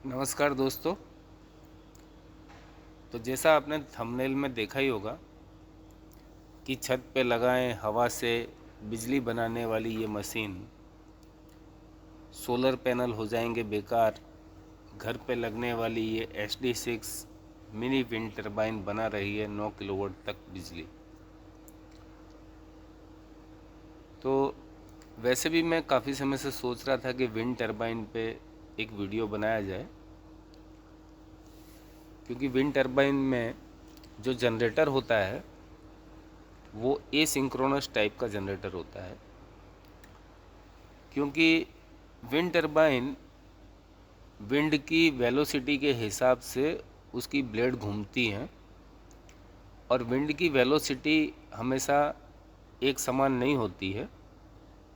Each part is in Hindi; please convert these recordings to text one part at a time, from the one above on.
नमस्कार दोस्तों। तो जैसा आपने थंबनेल में देखा ही होगा कि छत पे लगाएं हवा से बिजली बनाने वाली ये मशीन, सोलर पैनल हो जाएंगे बेकार। घर पे लगने वाली ये HD6 मिनी विंड टर्बाइन बना रही है 9 किलोवाट तक बिजली। तो वैसे भी मैं काफ़ी समय से सोच रहा था कि विंड टर्बाइन पे एक वीडियो बनाया जाए, क्योंकि विंड टर्बाइन में जो जनरेटर होता है वो एसिंक्रोनस टाइप का जनरेटर होता है। क्योंकि विंड टर्बाइन विंड की वेलोसिटी के हिसाब से उसकी ब्लेड घूमती हैं, और विंड की वेलोसिटी हमेशा एक समान नहीं होती है,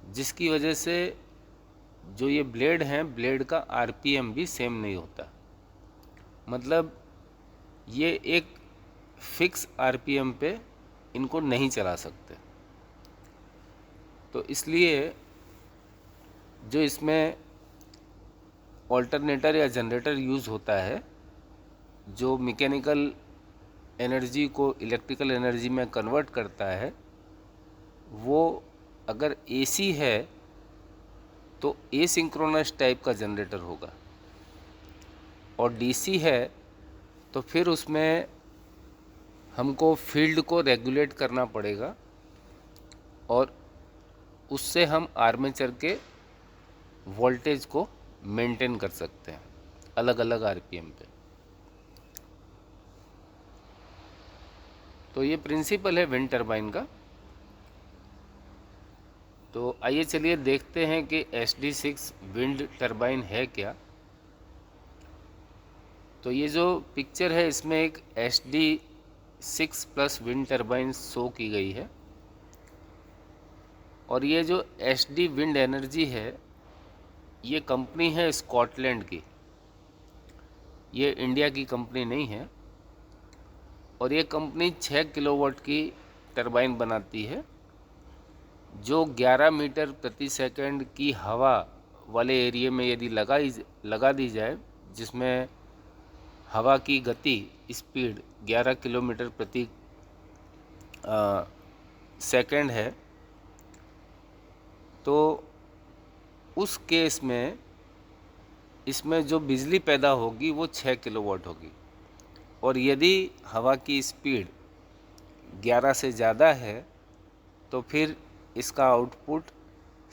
जिसकी वजह से जो ये ब्लेड हैं, ब्लेड का RPM भी सेम नहीं होता। मतलब ये एक फिक्स RPM पे इनको नहीं चला सकते। तो इसलिए जो इसमें ऑल्टरनेटर या जनरेटर यूज़ होता है, जो मैकेनिकल एनर्जी को इलेक्ट्रिकल एनर्जी में कन्वर्ट करता है, वो अगर AC है तो एसिंक्रोनस टाइप का जनरेटर होगा, और DC है तो फिर उसमें हमको फील्ड को रेगुलेट करना पड़ेगा, और उससे हम आर्मेचर के वोल्टेज को मेंटेन कर सकते हैं अलग अलग RPM पे। तो ये प्रिंसिपल है विंड टर्बाइन का। तो आइए चलिए देखते हैं कि HD6 विंड टर्बाइन है क्या। तो ये जो पिक्चर है इसमें एक HD6 plus wind turbine show की गई है, और ये जो HD विंड एनर्जी है ये कंपनी है स्कॉटलैंड की, ये इंडिया की कंपनी नहीं है। और ये कंपनी 6 किलोवाट की टर्बाइन बनाती है, जो 11 मीटर प्रति सेकंड की हवा वाले एरिया में यदि लगा दी जाए, जिसमें हवा की गति स्पीड 11 किलोमीटर प्रति सेकंड है, तो उस केस में इसमें जो बिजली पैदा होगी वो 6 किलोवाट होगी। और यदि हवा की स्पीड 11 से ज़्यादा है तो फिर इसका आउटपुट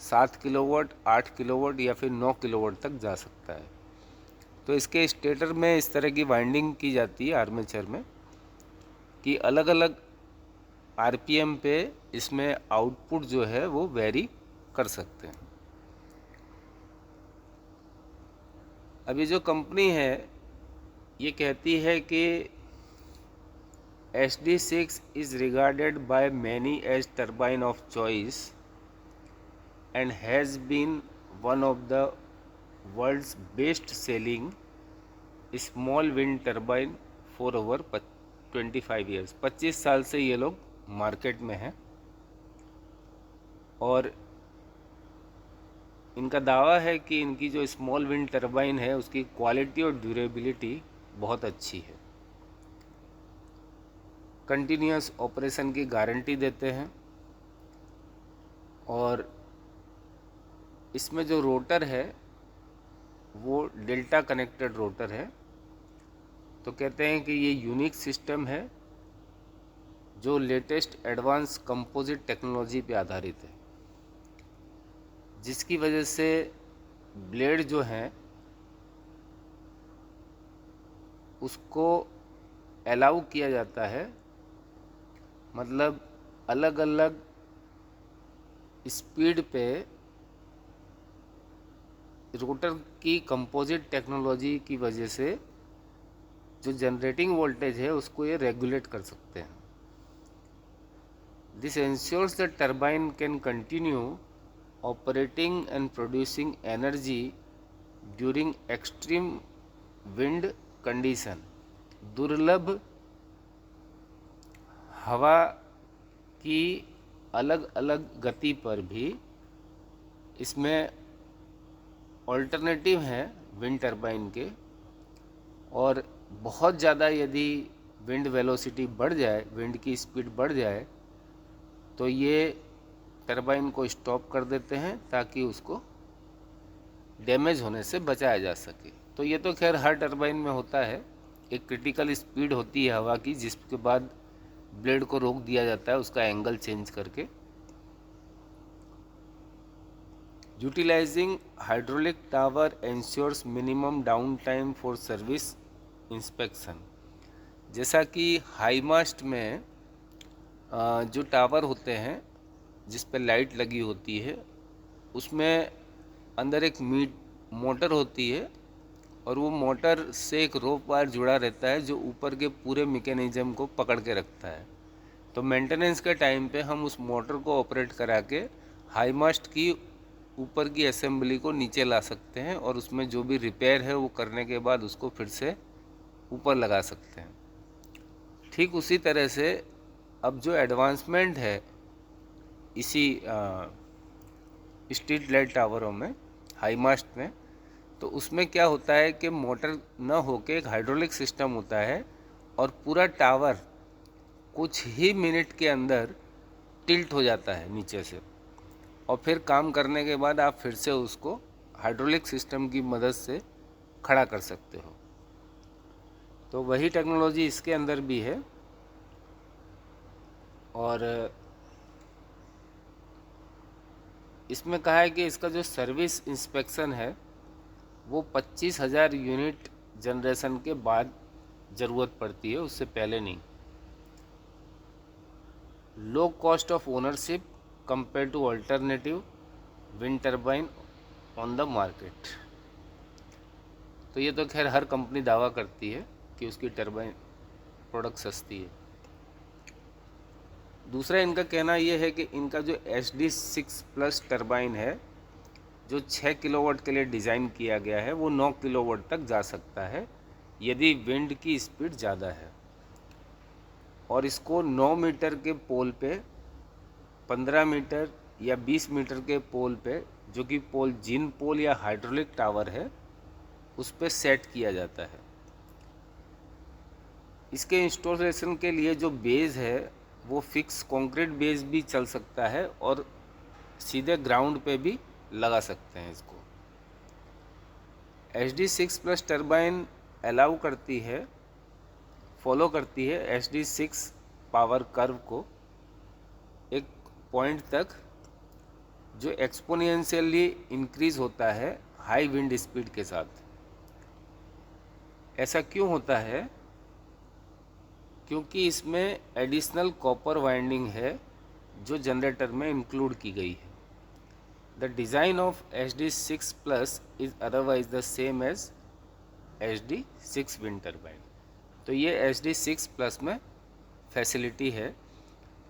7 किलोवाट, 8 किलोवाट या फिर 9 किलोवाट तक जा सकता है। तो इसके स्टेटर में इस तरह की वाइंडिंग की जाती है आर्मेचर में, कि अलग अलग RPM पे इसमें आउटपुट जो है वो वेरी कर सकते हैं। अभी जो कंपनी है ये कहती है कि HD6 is regarded by many as turbine of choice and has been one of the world's best selling small wind turbine for over 25 years। 25 साल से ये लोग मार्केट में हैं, और इनका दावा है कि इनकी जो स्मॉल विंड टर्बाइन है उसकी क्वालिटी और ड्यूरेबिलिटी बहुत अच्छी है। कंटिन्यूस ऑपरेशन की गारंटी देते हैं, और इसमें जो रोटर है वो डेल्टा कनेक्टेड रोटर है। तो कहते हैं कि ये यूनिक सिस्टम है जो लेटेस्ट एडवांस कंपोजिट टेक्नोलॉजी पे आधारित है, जिसकी वजह से ब्लेड जो हैं उसको अलाउ किया जाता है, मतलब अलग अलग स्पीड पे रोटर की कंपोजिट टेक्नोलॉजी की वजह से जो जनरेटिंग वोल्टेज है उसको ये रेगुलेट कर सकते हैं। This ensures that turbine can continue operating and producing energy during extreme wind condition। दुर्लभ हवा की अलग अलग गति पर भी इसमें ऑल्टरनेटिव हैं विंड टर्बाइन के, और बहुत ज़्यादा यदि विंड वेलोसिटी बढ़ जाए, विंड की स्पीड बढ़ जाए, तो ये टरबाइन को स्टॉप कर देते हैं ताकि उसको डैमेज होने से बचाया जा सके। तो ये तो खैर हर टरबाइन में होता है, एक क्रिटिकल स्पीड होती है हवा की जिसके बाद ब्लेड को रोक दिया जाता है उसका एंगल चेंज करके। Utilising hydraulic tower ensures minimum down time for service inspection. जैसा कि हाई मास्ट में जो टावर होते हैं जिस पे लाइट लगी होती है, उसमें अंदर एक मोटर होती है और वो मोटर से एक रोप वायर जुड़ा रहता है जो ऊपर के पूरे मैकेनिज्म को पकड़ के रखता है। तो मेंटेनेंस के टाइम पे हम उस मोटर को ऑपरेट करा के हाई मास्ट की ऊपर की असेंबली को नीचे ला सकते हैं और उसमें जो भी रिपेयर है वो करने के बाद उसको फिर से ऊपर लगा सकते हैं। ठीक उसी तरह से अब जो एडवांसमेंट है इसी स्ट्रीट लाइट टावरों में, हाई मास्ट में, तो उसमें क्या होता है कि मोटर न होके एक हाइड्रोलिक सिस्टम होता है और पूरा टावर कुछ ही मिनट के अंदर टिल्ट हो जाता है नीचे से, और फिर काम करने के बाद आप फिर से उसको हाइड्रोलिक सिस्टम की मदद से खड़ा कर सकते हो। तो वही टेक्नोलॉजी इसके अंदर भी है। और इसमें कहा है कि इसका जो सर्विस इंस्पेक्शन है वो 25,000 यूनिट जनरेशन के बाद ज़रूरत पड़ती है, उससे पहले नहीं। Low cost of ownership compare to alternative wind turbine on the market. तो ये तो खैर हर कंपनी दावा करती है कि उसकी टर्बाइन प्रोडक्ट सस्ती है। दूसरा इनका कहना यह है कि इनका जो HD6+ टर्बाइन है जो 6 किलोवाट के लिए डिज़ाइन किया गया है वो 9 किलोवाट तक जा सकता है यदि विंड की स्पीड ज़्यादा है। और इसको 9 मीटर के पोल पे, 15 मीटर या 20 मीटर के पोल पे, जो कि पोल जिन पोल या हाइड्रोलिक टावर है उस पे सेट किया जाता है। इसके इंस्टॉलेशन के लिए जो बेस है वो फिक्स कंक्रीट बेस भी चल सकता है और सीधे ग्राउंड पे भी लगा सकते हैं इसको। HD6+ टर्बाइन अलाउ करती है, फॉलो करती है HD6 पावर कर्व को एक पॉइंट तक जो एक्सपोनेंशियली इंक्रीज होता है हाई विंड स्पीड के साथ। ऐसा क्यों होता है? क्योंकि इसमें एडिशनल कॉपर वाइंडिंग है जो जनरेटर में इंक्लूड की गई है। The design of HD6+ is otherwise the same as HD6 wind turbine. तो ये HD6+ में फैसिलिटी है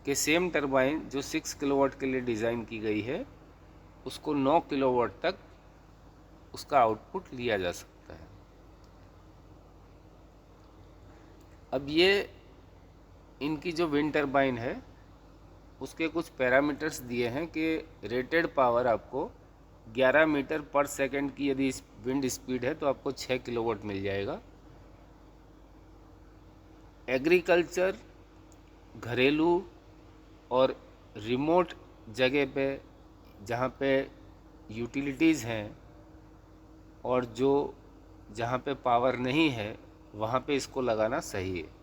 कि सेम टर्बाइन जो 6 किलोवाट के लिए डिज़ाइन की गई है उसको 9 किलोवाट तक उसका आउटपुट लिया जा सकता है। अब ये इनकी जो विंड टर्बाइन है उसके कुछ पैरामीटर्स दिए हैं कि रेटेड पावर आपको 11 मीटर पर सेकंड की यदि विंड स्पीड है तो आपको 6 किलोवाट मिल जाएगा। एग्रीकल्चर, घरेलू और रिमोट जगह पे जहाँ पे यूटिलिटीज़ हैं और जो जहाँ पे पावर नहीं है वहाँ पे इसको लगाना सही है।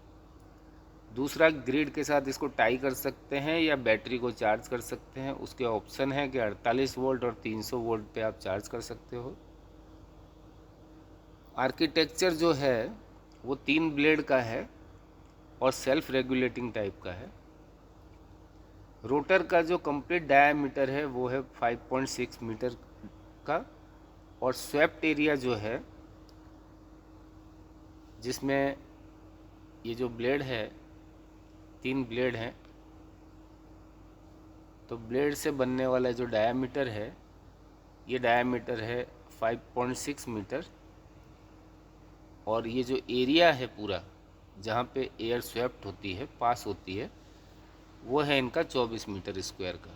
दूसरा, ग्रिड के साथ इसको टाई कर सकते हैं या बैटरी को चार्ज कर सकते हैं। उसके ऑप्शन है कि 48 वोल्ट और 300 वोल्ट पे आप चार्ज कर सकते हो। आर्किटेक्चर जो है वो 3 ब्लेड का है और सेल्फ रेगुलेटिंग टाइप का है। रोटर का जो कंप्लीट डायामीटर है वो है 5.6 मीटर का, और स्वेप्ट एरिया जो है जिसमें ये जो ब्लेड है, 3 ब्लेड हैं, तो ब्लेड से बनने वाला जो डायामीटर है ये डायामीटर है 5.6 मीटर, और ये जो एरिया है पूरा जहाँ पे एयर स्वेप्ट होती है, पास होती है, वो है इनका 24 मीटर स्क्वायर का।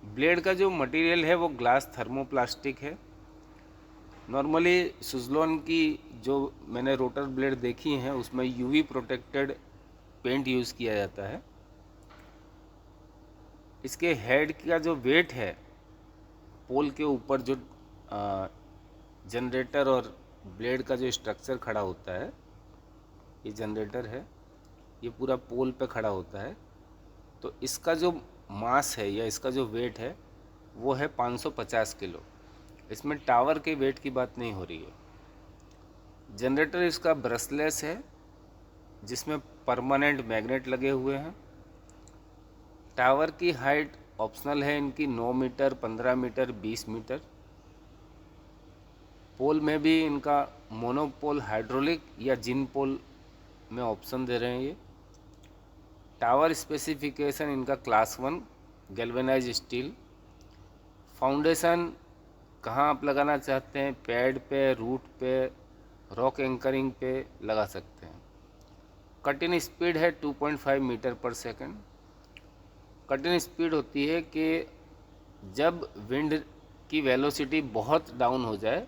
ब्लेड का जो मटेरियल है वो ग्लास थर्मोप्लास्टिक है। नॉर्मली सुज़लोन की जो मैंने रोटर ब्लेड देखी हैं उसमें यूवी प्रोटेक्टेड पेंट यूज़ किया जाता है। इसके हेड का जो वेट है, पोल के ऊपर जो जनरेटर और ब्लेड का जो स्ट्रक्चर खड़ा होता है, ये जनरेटर है, ये पूरा पोल पे खड़ा होता है, तो इसका जो मास है या इसका जो वेट है वो है 550 किलो। इसमें टावर के वेट की बात नहीं हो रही है। जनरेटर इसका ब्रशलेस है जिसमें परमानेंट मैग्नेट लगे हुए हैं। टावर की हाइट ऑप्शनल है इनकी 9 मीटर, 15 मीटर, 20 मीटर। पोल में भी इनका मोनोपोल हाइड्रोलिक या जिन पोल में ऑप्शन दे रहे हैं ये। टावर स्पेसिफिकेशन इनका क्लास 1 गैल्वेनाइज स्टील। फाउंडेशन कहाँ आप लगाना चाहते हैं, पैड पे, रूट पे, रॉक एंकरिंग पे लगा सकते हैं। कटिंग स्पीड है 2.5 मीटर पर सेकंड। कटिंग स्पीड होती है कि जब विंड की वेलोसिटी बहुत डाउन हो जाए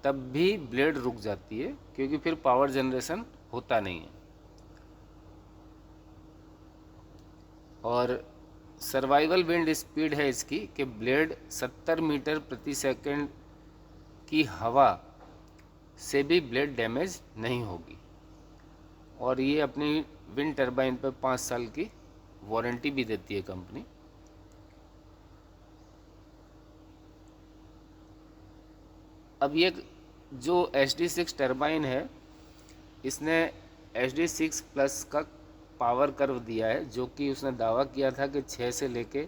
तब भी ब्लेड रुक जाती है, क्योंकि फिर पावर जनरेशन होता नहीं है। और सर्वाइवल विंड स्पीड है इसकी कि ब्लेड 70 मीटर प्रति सेकंड की हवा से भी ब्लेड डैमेज नहीं होगी। और ये अपनी विंड टरबाइन पर 5 साल की वारंटी भी देती है कंपनी। अब ये जो HD6 टरबाइन है, इसने HD6 प्लस का पावर कर्व दिया है, जो कि उसने दावा किया था कि 6 से लेके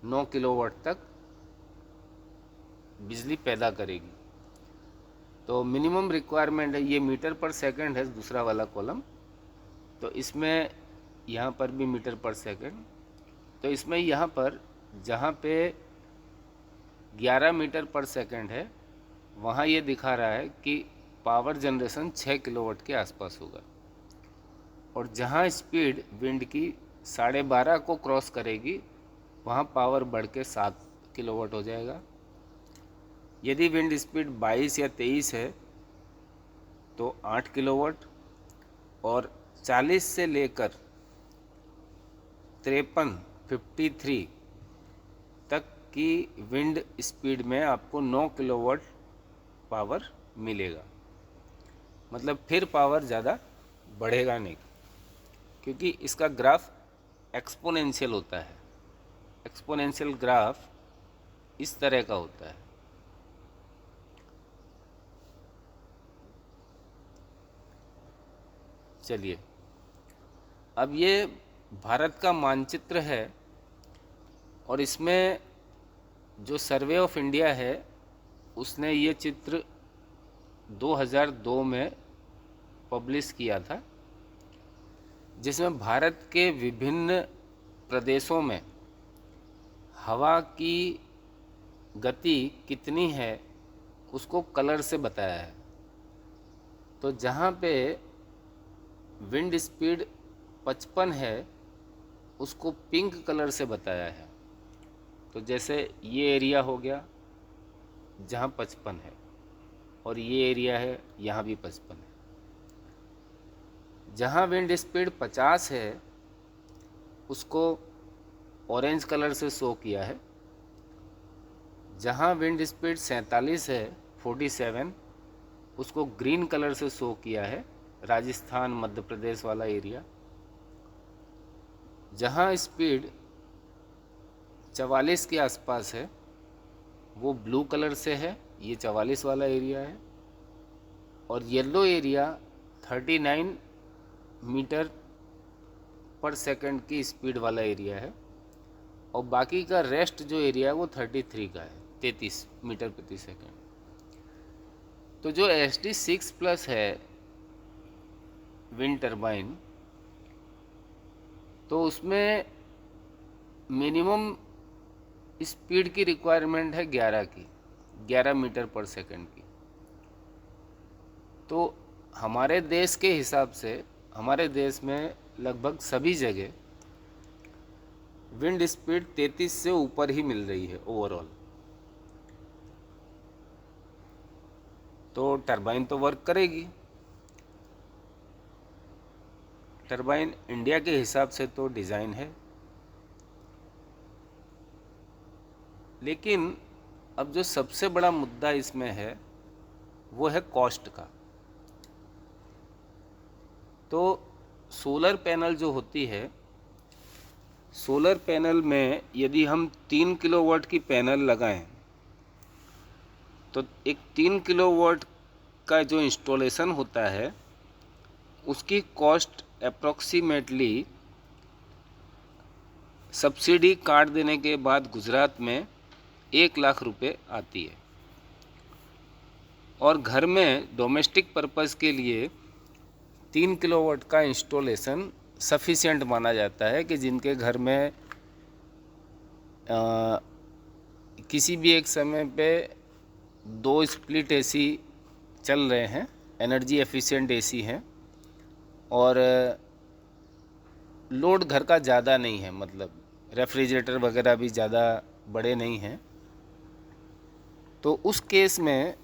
9 किलोवाट तक बिजली पैदा करेगी। तो मिनिमम रिक्वायरमेंट है, ये मीटर पर सेकंड है दूसरा वाला कॉलम, तो इसमें यहाँ पर भी मीटर पर सेकंड, तो इसमें यहाँ पर जहाँ पे 11 मीटर पर सेकंड है वहाँ ये दिखा रहा है कि पावर जनरेशन 6 किलोवाट के आसपास होगा। और जहाँ स्पीड विंड की 12.5 को क्रॉस करेगी वहाँ पावर बढ़ के 7 किलोवाट हो जाएगा। यदि विंड स्पीड 22 या 23 है तो 8 किलोवाट, और 40 से लेकर 53 तक की विंड स्पीड में आपको 9 किलोवाट पावर मिलेगा। मतलब फिर पावर ज़्यादा बढ़ेगा नहीं, क्योंकि इसका ग्राफ एक्सपोनेंशियल होता है। एक्सपोनेंशियल ग्राफ इस तरह का होता है। चलिए, अब ये भारत का मानचित्र है और इसमें जो सर्वे ऑफ इंडिया है उसने ये चित्र 2002 में पब्लिश किया था, जिसमें भारत के विभिन्न प्रदेशों में हवा की गति कितनी है उसको कलर से बताया है। तो जहाँ पे विंड स्पीड 55 है उसको पिंक कलर से बताया है। तो जैसे ये एरिया हो गया जहाँ 55 है, और ये एरिया है यहाँ भी 55 है। जहाँ विंड स्पीड 50 है उसको ऑरेंज कलर से शो किया है। जहाँ विंड स्पीड 47 है 47, उसको ग्रीन कलर से शो किया है, राजस्थान मध्य प्रदेश वाला एरिया। जहाँ स्पीड 44 के आसपास है वो ब्लू कलर से है, ये 44 वाला एरिया है। और येलो एरिया 39 मीटर पर सेकंड की स्पीड वाला एरिया है, और बाकी का रेस्ट जो एरिया है वो 33 का है, 33 मीटर प्रति सेकंड। तो जो HD6 प्लस है विंड टरबाइन, तो उसमें मिनिमम स्पीड की रिक्वायरमेंट है 11 मीटर पर सेकंड की। तो हमारे देश के हिसाब से हमारे देश में लगभग सभी जगह विंड स्पीड 33 से ऊपर ही मिल रही है ओवरऑल। तो टरबाइन तो वर्क करेगी। टरबाइन इंडिया के हिसाब से तो डिज़ाइन है, लेकिन अब जो सबसे बड़ा मुद्दा इसमें है वो है कॉस्ट का। तो सोलर पैनल जो होती है, सोलर पैनल में यदि हम 3 किलोवाट की पैनल लगाएं तो एक 3 किलोवाट का जो इंस्टॉलेशन होता है उसकी कॉस्ट अप्रॉक्सीमेटली सब्सिडी काट देने के बाद गुजरात में 1 लाख रुपए आती है। और घर में डोमेस्टिक पर्पज़ के लिए 3 किलोवाट का इंस्टॉलेशन सफिशिएंट माना जाता है कि जिनके घर में किसी भी एक समय पे 2 स्प्लिट एसी चल रहे हैं, एनर्जी एफिशिएंट एसी हैं, और लोड घर का ज़्यादा नहीं है, मतलब रेफ्रिजरेटर वगैरह भी ज़्यादा बड़े नहीं हैं। तो उस केस में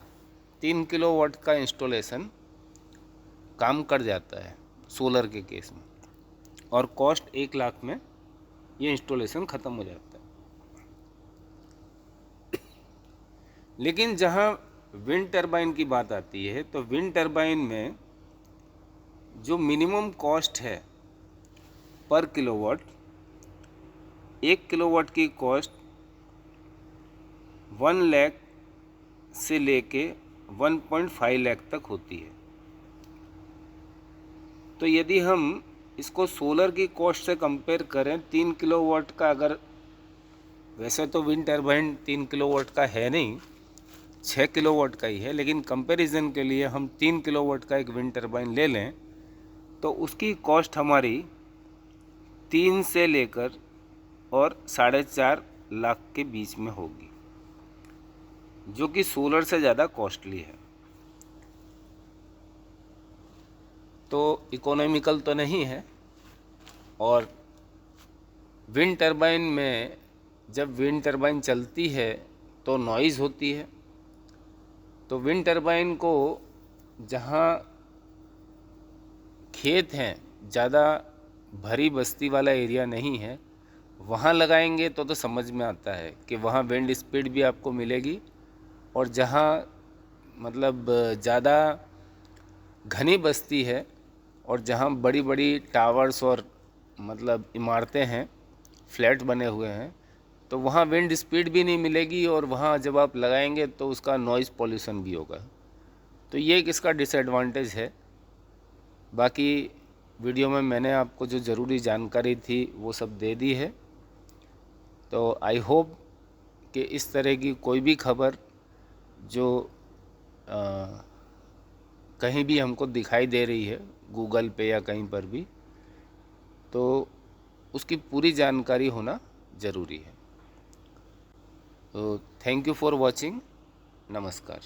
3 किलोवाट का इंस्टॉलेशन काम कर जाता है सोलर के केस में, और कॉस्ट 1 लाख में ये इंस्टॉलेशन ख़त्म हो जाता है। लेकिन जहाँ विंड टरबाइन की बात आती है तो विंड टरबाइन में जो मिनिमम कॉस्ट है पर किलोवाट, 1 किलोवाट की कॉस्ट 1 लाख से लेके 1.5 लाख तक होती है। तो यदि हम इसको सोलर की कॉस्ट से कंपेयर करें 3 किलोवाट का, अगर वैसे तो विंड टरबाइन 3 किलोवाट का है नहीं, 6 किलोवाट का ही है, लेकिन कंपैरिजन के लिए हम 3 किलोवाट का एक विंड टरबाइन ले लें तो उसकी कॉस्ट हमारी 3 से लेकर और 4.5 लाख के बीच में होगी, जो कि सोलर से ज़्यादा कॉस्टली है। तो इकोनॉमिकल तो नहीं है। और विंड टरबाइन में जब विंड टरबाइन चलती है तो नॉइज़ होती है। तो विंड टरबाइन को जहाँ खेत हैं, ज़्यादा भरी बस्ती वाला एरिया नहीं है, वहाँ लगाएंगे तो समझ में आता है कि वहाँ विंड स्पीड भी आपको मिलेगी। और जहाँ मतलब ज़्यादा घनी बस्ती है और जहाँ बड़ी बड़ी टावर्स और मतलब इमारतें हैं, फ्लैट बने हुए हैं, तो वहाँ विंड स्पीड भी नहीं मिलेगी और वहाँ जब आप लगाएंगे तो उसका नॉइज़ पॉल्यूशन भी होगा। तो ये एक इसका डिसएडवांटेज है। बाकी वीडियो में मैंने आपको जो ज़रूरी जानकारी थी वो सब दे दी है। तो आई होप कि इस तरह की कोई भी खबर जो कहीं भी हमको दिखाई दे रही है गूगल पे या कहीं पर भी, तो उसकी पूरी जानकारी होना ज़रूरी है। तो थैंक यू फॉर वॉचिंग। नमस्कार।